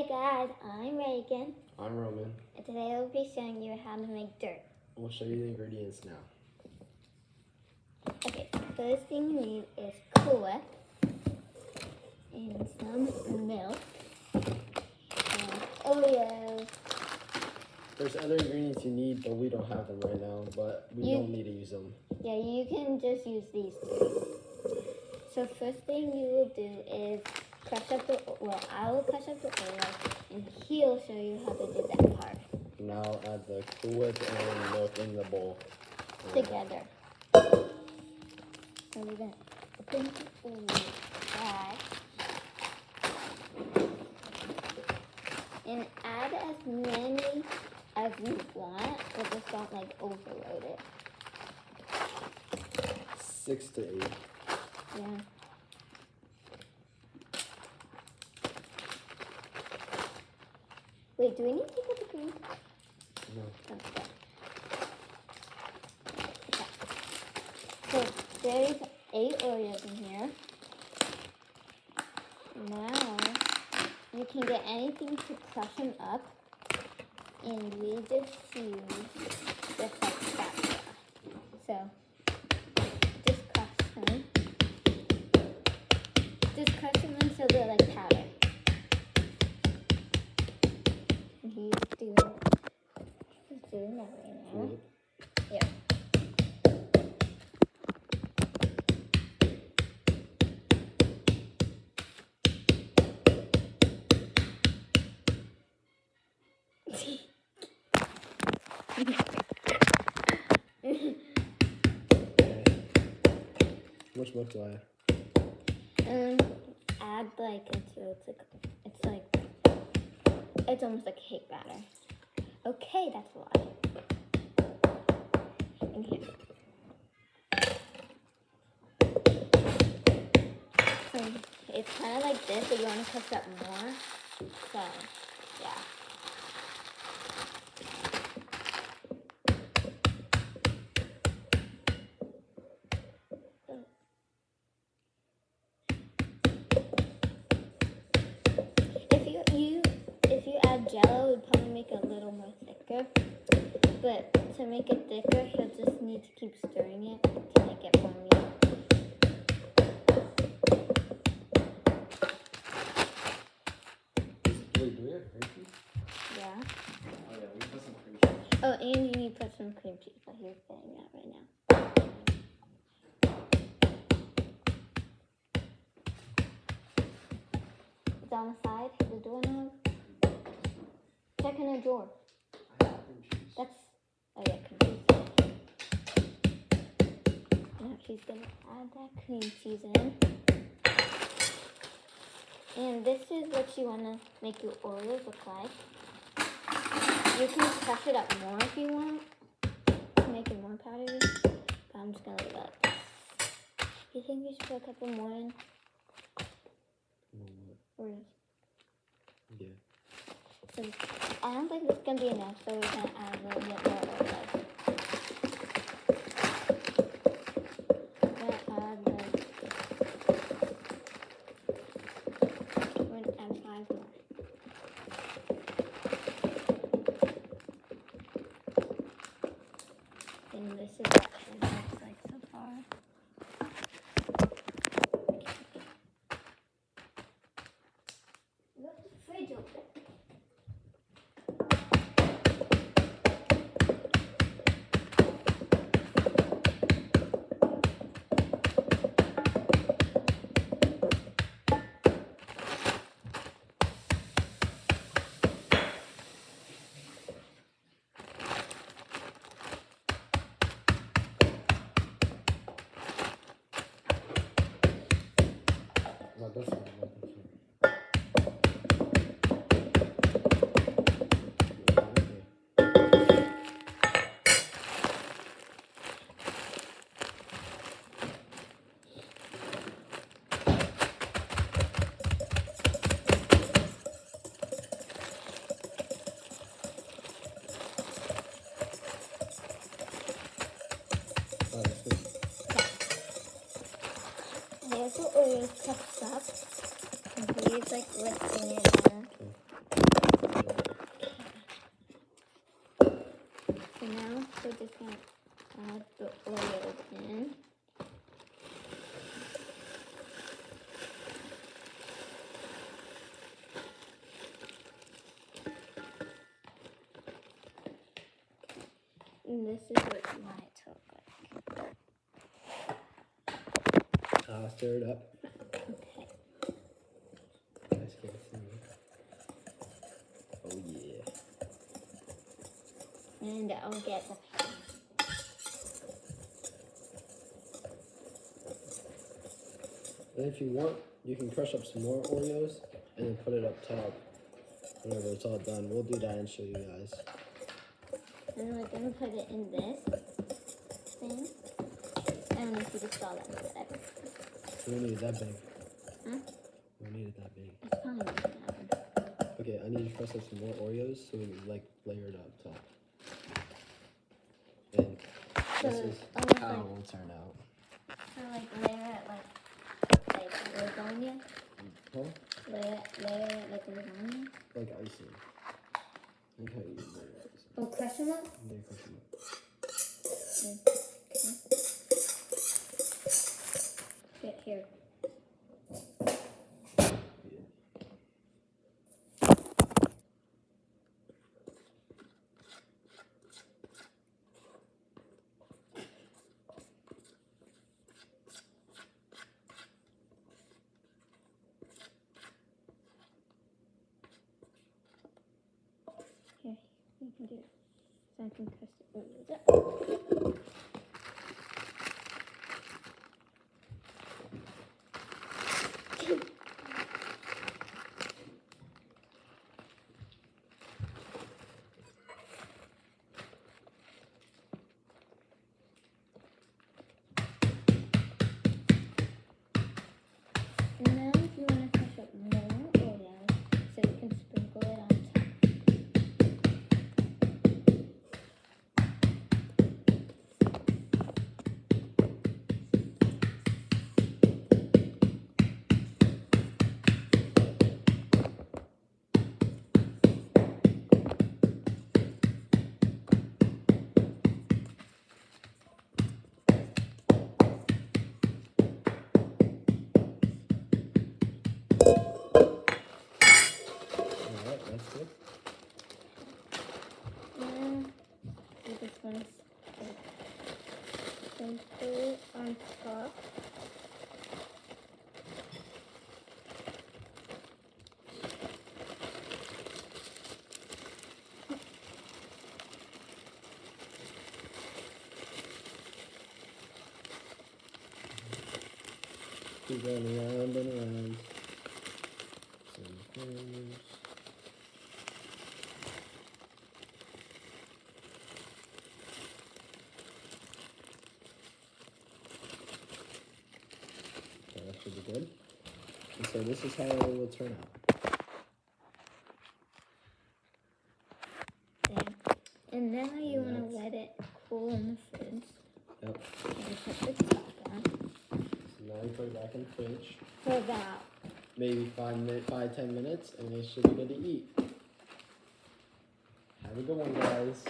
guys, I'm Reagan, I'm Roman. and today I'll be showing you how to make dirt. We'll show you the ingredients now. Okay, first thing you need is Cool Whip and some milk and Oreos. There's other ingredients you need, but we don't have them right now, but we don't need to use them. Yeah, you can just use these two. So first thing you will do is crush up the, well, I will crush up the Oreo, and he'll show you how to do that part. Now add the Cool Whip and milk in the bowl. Together. So we're going to open the bag and add as many as you want, but just don't like overload it. 6 to 8. Yeah. Wait, do we need to put the cream? No. Okay. So there's 8 Oreos in here. Now you can get anything to crush them up, and we just use just like spatula. So just crush them. Just crush them until they're like powder. And he's doing that right now. Yeah. Which milk do I add? Add like until it's almost like cake batter. Okay, that's a lot. In here. So it's kind of like this, but you want to cook up more. So yeah. If you add Jello, it would probably make it a little more thicker. But to make it thicker, he'll just need to keep stirring it to make it more meat. Wait, do we have cream cheese? Yeah. Oh yeah, we put some cream cheese. Oh, and you need to put some cream cheese, but he's getting that right now. It's on the side, the doorknob. Check in a drawer. I have cream cheese. That's, oh yeah, cream cheese. Now she's gonna add that cream cheese in. And this is what you wanna make your Oreos look like. You can crush it up more if you want to make it more powdery. But I'm just gonna leave it like this. You think we should put a couple more in? Oreos. Yeah. So I don't think this is gonna be enough, so we're gonna add a little bit more Oreos. We're gonna add 5 more. And this is actually what it looks like so far. Look, the fridge open. Not this one, not this one. There's the Oreos cups up. And he's like lifting it down. And this is what you want it to look like. Stir it up. Okay. Guys can't see me. Oh yeah. And I'll get the pan. And if you want, you can crush up some more Oreos and then put it up top whenever it's all done. We'll do that and show you guys. And we're gonna put it in this thing. I don't know if you just saw that, but We don't need it that big. huh? We don't need it that big. It's probably not gonna happen. Okay, I need you to press up some more Oreos so we can like layer it up top. And So this is almost how it like, will turn out. so like layer it like lasagna. Huh? Layer it like lasagna. Like icing. Like how you layer icing. Oh, crush them up. And then crush them up. Get here. Yeah. Here, you can do it. So I can press the Oreos up. And now if you want to crush up more Oreos, so you can sprinkle it on top. Alright, that's good. And you just want to sprinkle it on top. Keep going around and around. Some corners. Okay, that should be good. And so this is how it will turn out. There. And now you And want to let it cool in the fridge. Yep. And you put the top on So now you put it back in the fridge. for about Maybe 5, 10 minutes, and it should be good to eat. Have a good one, guys.